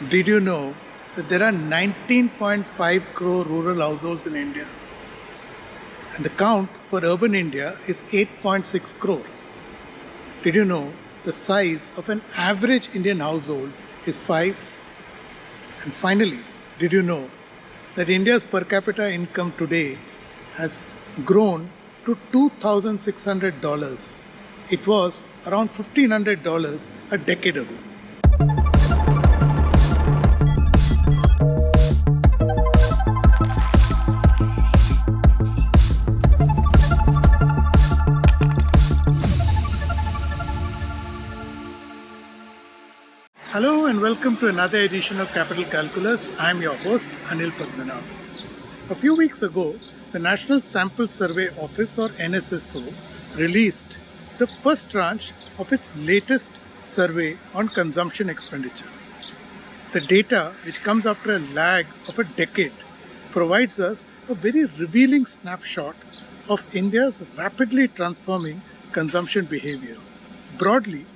Did you know that there are 19.5 crore rural households in India? And the count for urban India is 8.6 crore. Did you know the size of an average Indian household is 5? And finally, did you know that India's per capita income today has grown to $2,600? It was around $1,500 a decade ago. Hello and welcome to another edition of Capital Calculus. I'm your host, Anil Padmanabhan. A few weeks ago, the National Sample Survey Office, or NSSO, released the first tranche of its latest survey on consumption expenditure. The data, which comes after a lag of a decade, provides us a very revealing snapshot of India's rapidly transforming consumption behavior. Broadly,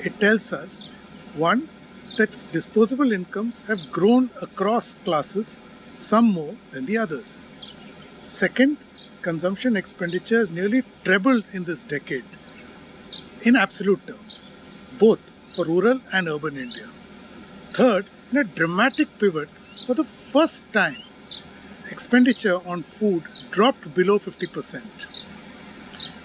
it tells us one, that disposable incomes have grown across classes, some more than the others. Second, consumption expenditure has nearly trebled in this decade in absolute terms, both for rural and urban India. Third, in a dramatic pivot, for the first time, expenditure on food dropped below 50%.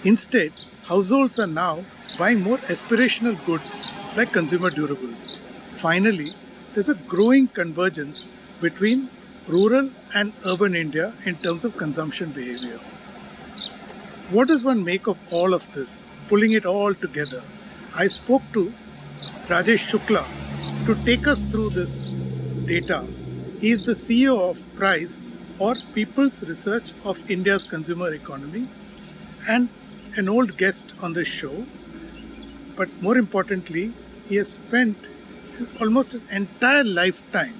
Instead, households are now buying more aspirational goods like consumer durables. Finally, there's a growing convergence between rural and urban India in terms of consumption behavior. What does one make of all of this, pulling it all together? I spoke to Rajesh Shukla to take us through this data. He is the CEO of PRICE, or People's Research of India's Consumer Economy, and an old guest on this show. But more importantly, he has spent almost his entire lifetime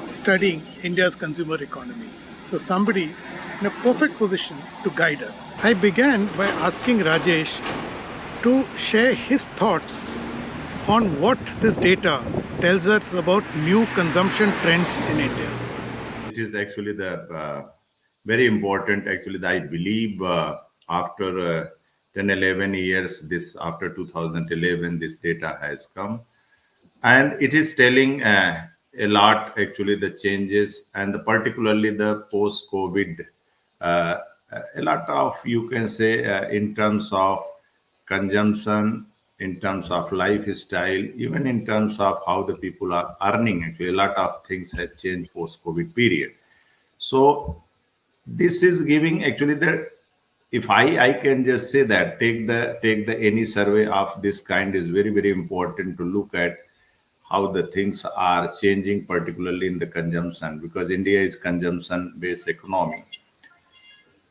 studying India's consumer economy. So somebody in a perfect position to guide us. I began by asking Rajesh to share his thoughts on what this data tells us about new consumption trends in India. It is actually the very important. Actually, I believe after 10, 11 years, this after 2011, this data has come, and it is telling a lot. Actually, the changes and particularly the post-COVID, uh, a lot of, you can say, in terms of consumption, in terms of lifestyle, even in terms of how the people are earning. Actually, a lot of things have changed post-COVID period. So this is giving actually the, if I can just say that take the any survey of this kind is very, very important to look at how the things are changing, particularly in the consumption, because India is consumption based economy.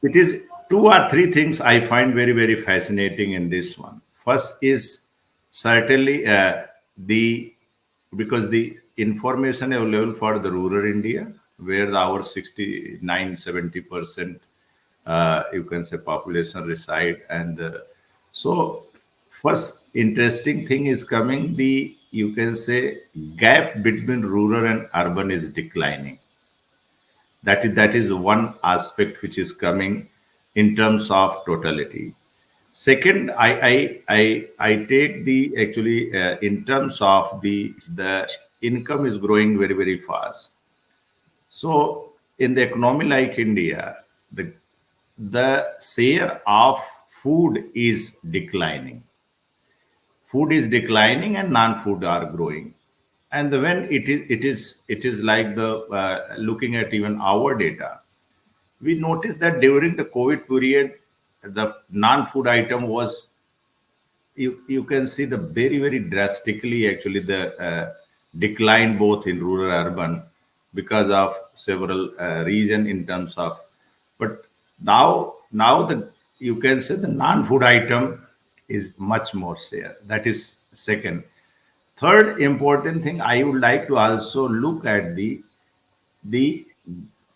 It is two or three things I find very, very fascinating in this one. First is certainly the, because the information available for the rural India, where our 69, 70% you can say population reside, and so first interesting thing is coming, the, you can say, gap between rural and urban is declining. That is one aspect which is coming in terms of totality. Second, I take the, actually in terms of the income is growing very, very fast. So in the economy like India, the share of food is declining. Food is declining and non-food are growing. And when it is like the looking at even our data, we noticed that during the COVID period, the non-food item was, you can see the very, very drastically actually the decline both in rural urban because of several reason in terms of, but now the, you can say the non-food item is much more share. That is second. Third important thing I would like to also look at the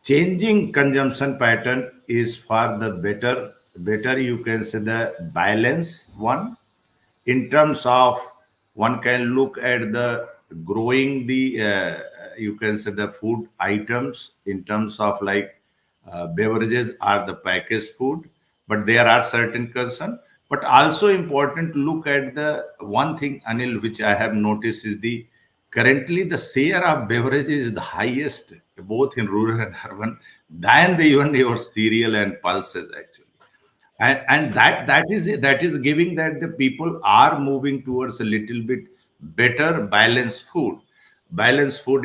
changing consumption pattern is for the better, you can say, the balance one, in terms of one can look at the growing the you can say the food items in terms of like beverages or the packaged food, but there are certain concern. But also important to look at the one thing, Anil, which I have noticed is the currently the share of beverages is the highest both in rural and urban than the even your cereal and pulses actually. And that is giving that the people are moving towards a little bit better balanced food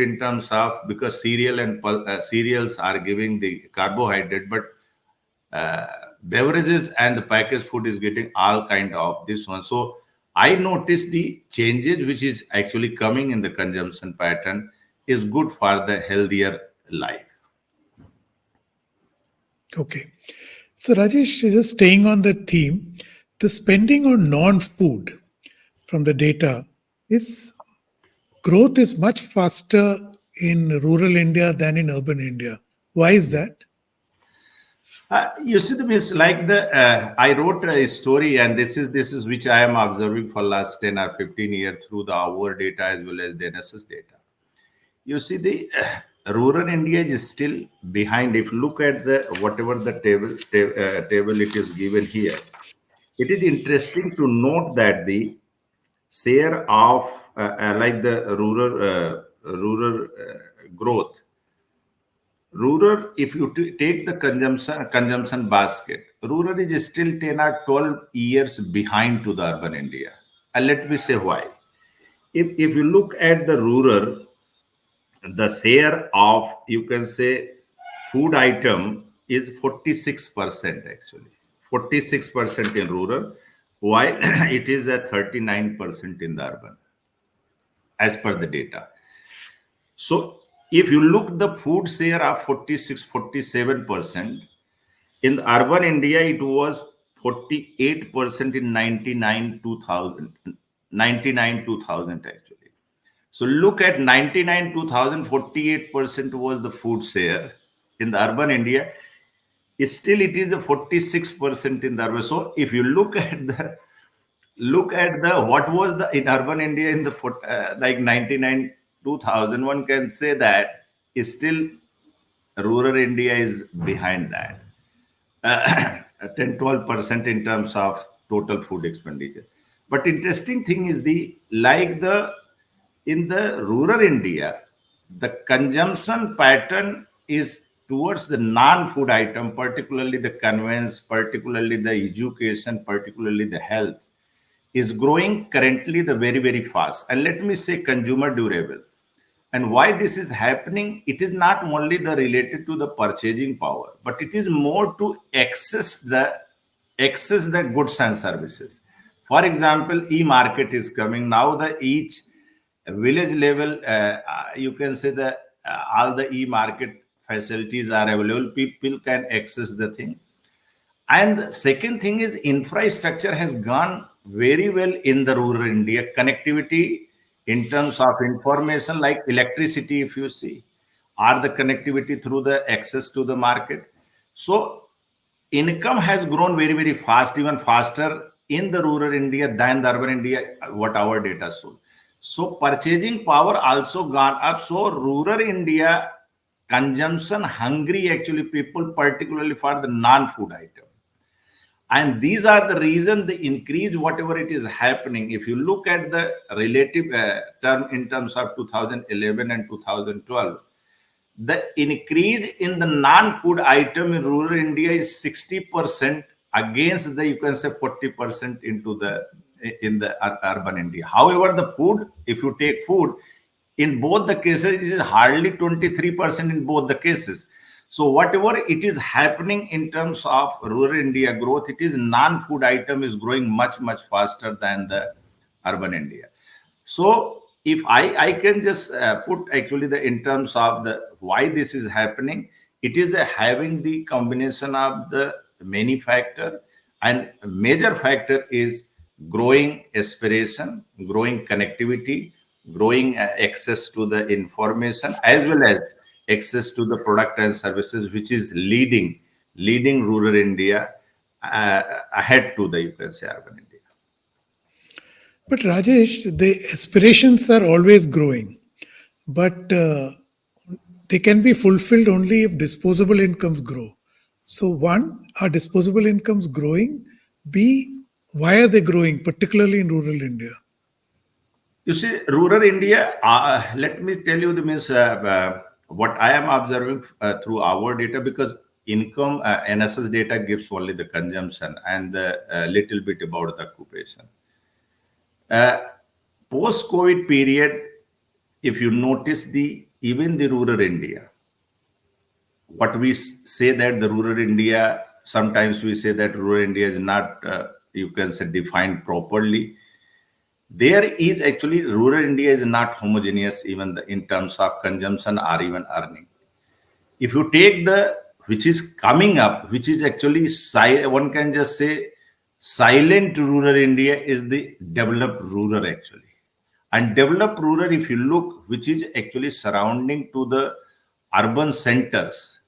in terms of, because cereals are giving the carbohydrate, but uh, beverages and the packaged food is getting all kind of this one. So I noticed the changes which is actually coming in the consumption pattern is good for the healthier life. Okay. So, Rajesh, just staying on the theme, the spending on non food from the data is growth is much faster in rural India than in urban India. Why is that? You see, the means like the I wrote a story, and this is which I am observing for last 10 or 15 years through the our data as well as the NSS data. You see, the rural India is still behind. If you look at the whatever the table it is given here, it is interesting to note that the share of like the rural growth. Rural, if you take the consumption basket, rural is still 10 or 12 years behind to the urban India. And let me say why. If you look at the rural, the share of, you can say, food item is 46% actually. 46% in rural, while it is at 39% in the urban, as per the data. So if you look the food share of 47%, in urban India, it was 48% in 99 2000, 99 2000 actually. So look at 99 2000, 48% was the food share in the urban India. Still, it is a 46% in the urban. So if you look at the what was the in urban India in the like 99 2000, one can say that still rural India is behind that. 10-12% in terms of total food expenditure. But interesting thing is the like the in the rural India, the consumption pattern is towards the non-food item, particularly the conveyance, particularly the education, particularly the health, is growing currently the very very fast. And let me say consumer durable. And why this is happening, it is not only the related to the purchasing power, but it is more to access the goods and services. For example, e-market is coming now. The each village level, you can say the all the e-market facilities are available. People can access the thing. And the second thing is infrastructure has gone very well in the rural India. Connectivity in terms of information like electricity, if you see, or the connectivity through the access to the market. So income has grown very, very fast, even faster in the rural India than the urban India, what our data show. So purchasing power also gone up. So rural India consumption hungry actually people, particularly for the non-food item, and these are the reason the increase whatever it is happening. If you look at the relative term in terms of 2011 and 2012, the increase in the non-food item in rural India is 60% against the, you can say, 40% into the in the urban India. However, the food, if you take food, in both the cases, it is hardly 23% in both the cases. So whatever it is happening in terms of rural India growth, it is non-food item is growing much, much faster than the urban India. So if I can just put actually the in terms of the why this is happening, it is the having the combination of the many factor, and major factor is growing aspiration, growing connectivity, growing access to the information, as well as access to the product and services, which is leading rural India ahead to the, you can say, urban India. But Rajesh, the aspirations are always growing, but they can be fulfilled only if disposable incomes grow. So, one, are disposable incomes growing? B, why are they growing, particularly in rural India? You see, rural India, let me tell you the means what I am observing through our data, because income, NSS data gives only the consumption and the little bit about the occupation. Uh, Post COVID period, if you notice the even the rural India, what we say that the rural India, sometimes we say that rural India is not, you can say, defined properly. There is actually rural India is not homogeneous even in terms of consumption or even earning. If you take the which is coming up, which is actually one can just say silent rural India is the developed rural actually. And developed rural, if you look, which is actually surrounding to the urban centers,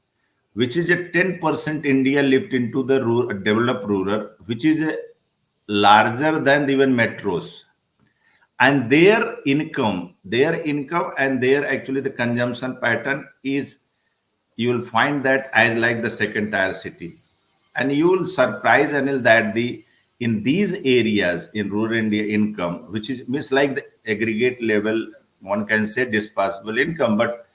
which is a 10% India lived into the developed rural, which is larger than even metros, and their income and their actually the consumption pattern is, you will find that as like the second tier city. And you will surprise, Anil, that the in these areas in rural India income, which is means like the aggregate level, one can say disposable income, but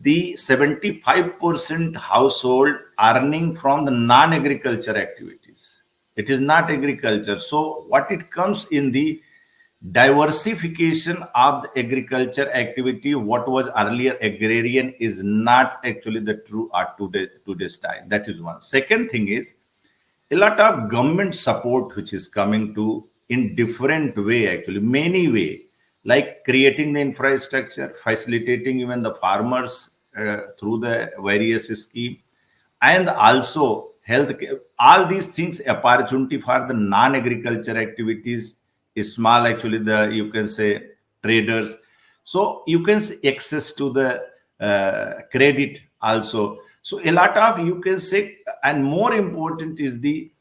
the 75% household earning from the non-agriculture activities. It is not agriculture. So what it comes in the diversification of the agriculture activity, what was earlier agrarian is not actually the true art today's time. That is one. Second thing is a lot of government support which is coming to in different way, actually many way, like creating the infrastructure, facilitating even the farmers through the various scheme, and also health, all these things opportunity for the non-agriculture activities is small, actually the you can say traders. So you can say access to the credit also. So a lot of, you can say, and more important is the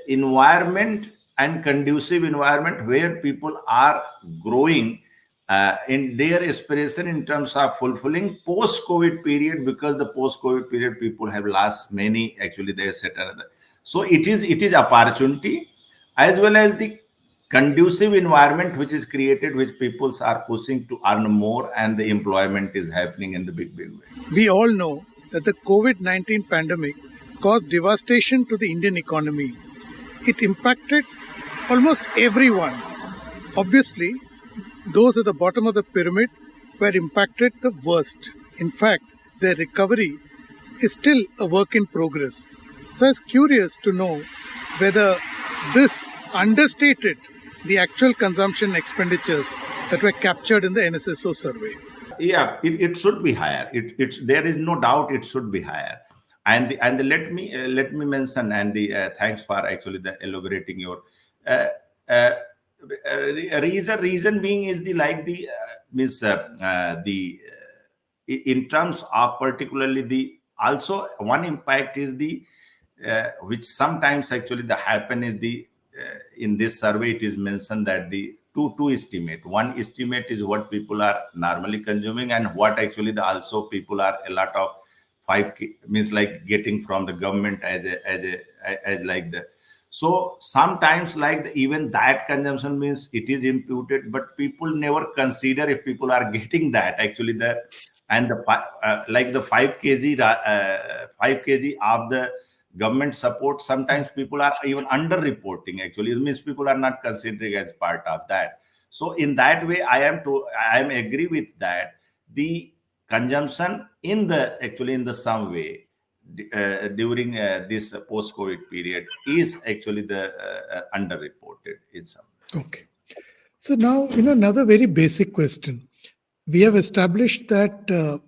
environment and conducive environment where people are growing in their aspiration in terms of fulfilling post-COVID period, because the post-COVID period people have lost many actually they set another. So it is opportunity as well as the conducive environment which is created, which peoples are pushing to earn more, and the employment is happening in the big way. We all know that the COVID 19 pandemic caused devastation to the Indian economy. It impacted almost everyone. Obviously, those at the bottom of the pyramid were impacted the worst. In fact, their recovery is still a work in progress. So I was curious to know whether this understated the actual consumption expenditures that were captured in the NSSO survey. Yeah, it should be higher. It's there is no doubt it should be higher. And let me mention, and the thanks for actually the elaborating your uh, uh, reason being is the like the means the in terms of particularly the also one impact is the which sometimes actually the happen is the in this survey it is mentioned that the two estimate, one estimate is what people are normally consuming, and what actually the also people are a lot of 5K means like getting from the government as like the. So sometimes like even that consumption means it is imputed, but people never consider if people are getting that actually the, and the like the 5 kg of the government support, sometimes people are even under reporting, actually it means people are not considering as part of that. So in that way I am agree with that the consumption in the actually in the some way during this post COVID period is actually the underreported in some way. Okay. So now, another very basic question. We have established that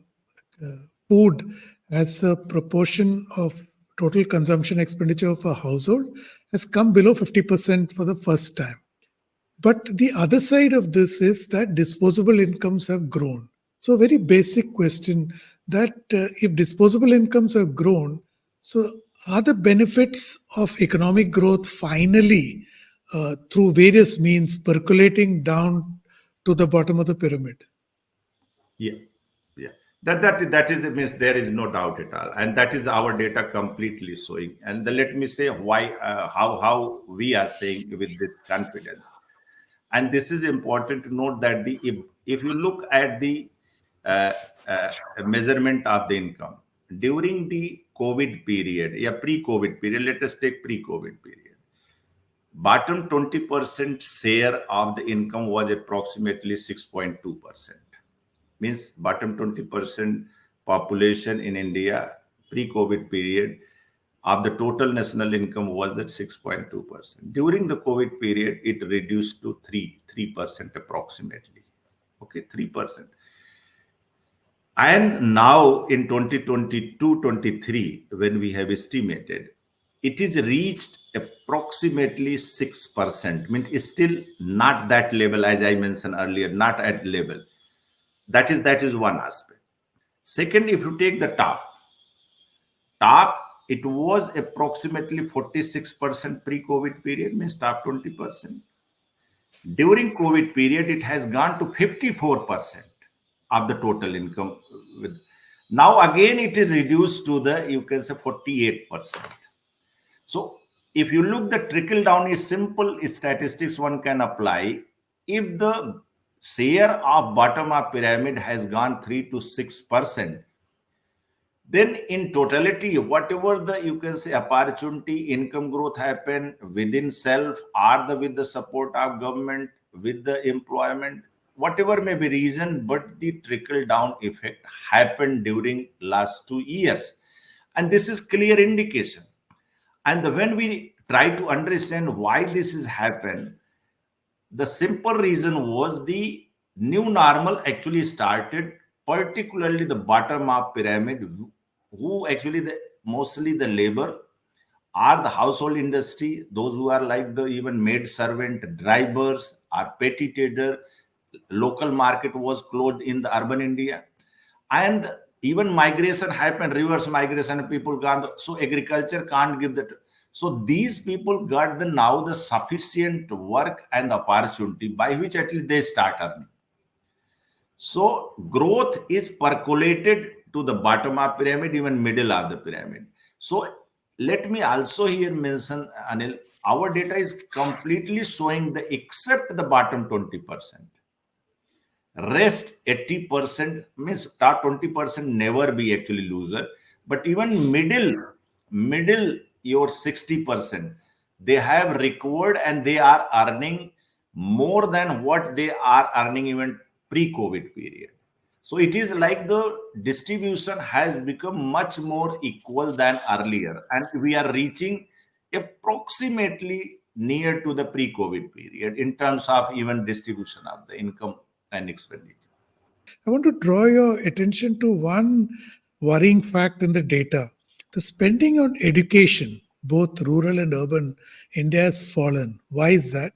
food as a proportion of total consumption expenditure of a household has come below 50% for the first time. But the other side of this is that disposable incomes have grown. So, a very basic question that if disposable incomes have grown, so are the benefits of economic growth finally through various means percolating down to the bottom of the pyramid. Yeah, yeah. That is means there is no doubt at all, and that is our data completely showing. And let me say why, how we are saying with this confidence. And this is important to note that if you look at the uh, uh, measurement of the income during the COVID period, yeah, pre-COVID period. Let us take pre-COVID period. Bottom 20% share of the income was approximately 6.2%. Means bottom 20% population in India pre-COVID period of the total national income was that 6.2%. During the COVID period, it reduced to 3% approximately. Okay, 3%. And now in 2022-23, when we have estimated, it is reached approximately 6%. Means it's still not that level, as I mentioned earlier, not at level. That is one aspect. Second, if you take the top, it was approximately 46% pre-COVID period, means top 20%. During COVID period, it has gone to 54% of the total income. Now again, it is reduced to you can say 48%. So if you look the trickle down is simple statistics one can apply. If the share of bottom up pyramid has gone 3 to 6%, then in totality, whatever the you can say opportunity income growth happen within self or with the support of government, with the employment, whatever may be reason, but the trickle down effect happened during last 2 years, and this is clear indication. And when we try to understand why this has happened, the simple reason was the new normal actually started, particularly the bottom up pyramid, who actually mostly the labor are the household industry, those who are like the even maid servant, drivers, or petty trader. Local market was closed in the urban India, and even migration happened, reverse migration, people gone, so agriculture can't give that. So these people got the now the sufficient work and opportunity by which at least they start earning. So growth is percolated to the bottom of pyramid, even middle of the pyramid. So let me also here mention, Anil, our data is completely showing the except the bottom 20%. Rest 80% means top 20% never be actually loser. But even middle your 60%, they have recovered and they are earning more than what they are earning even pre-COVID period. So it is like the distribution has become much more equal than earlier, and we are reaching approximately near to the pre-COVID period in terms of even distribution of the income and expenditure. I want to draw your attention to one worrying fact in the data. The spending on education, both rural and urban, India has fallen. Why is that?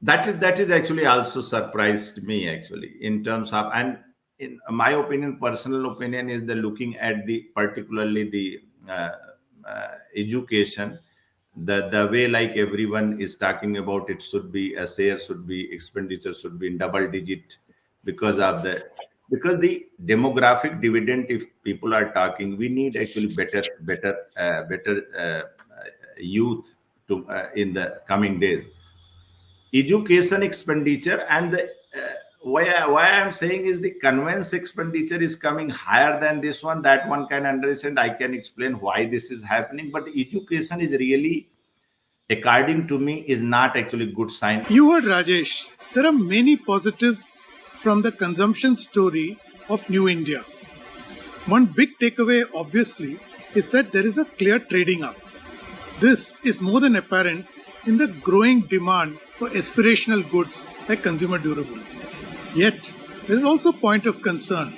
That is actually also surprised me actually in terms of, and in my opinion, personal opinion, is the looking at the particularly the education, the way like everyone is talking about, it should be a share, should be expenditure, should be in double digit, because of the, because the demographic dividend, if people are talking, we need actually better youth to in the coming days. Education expenditure, and why I'm saying is the conveyance expenditure is coming higher than this one, that one can understand, I can explain why this is happening, but education is really, according to me, is not actually good sign. You heard Rajesh. There are many positives from the consumption story of New India. One big takeaway, obviously, is that there is a clear trading up. This is more than apparent in the growing demand for aspirational goods like consumer durables. Yet, there is also a point of concern.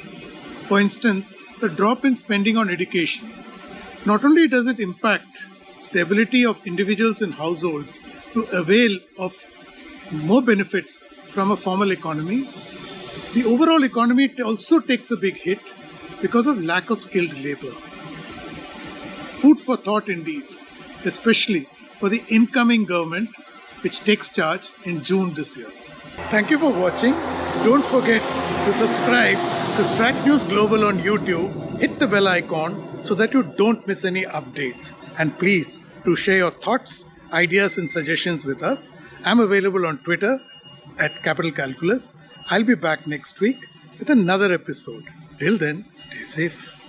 For instance, the drop in spending on education. Not only does it impact the ability of individuals and households to avail of more benefits from a formal economy, the overall economy also takes a big hit because of lack of skilled labor. Food for thought indeed, especially for the incoming government, which takes charge in June this year. Thank you for watching. Don't forget to subscribe to StratNewsGlobal on YouTube. Hit the bell icon so that you don't miss any updates. And please do share your thoughts, ideas and suggestions with us. I'm available on Twitter at Capital Calculus. I'll be back next week with another episode. Till then, stay safe.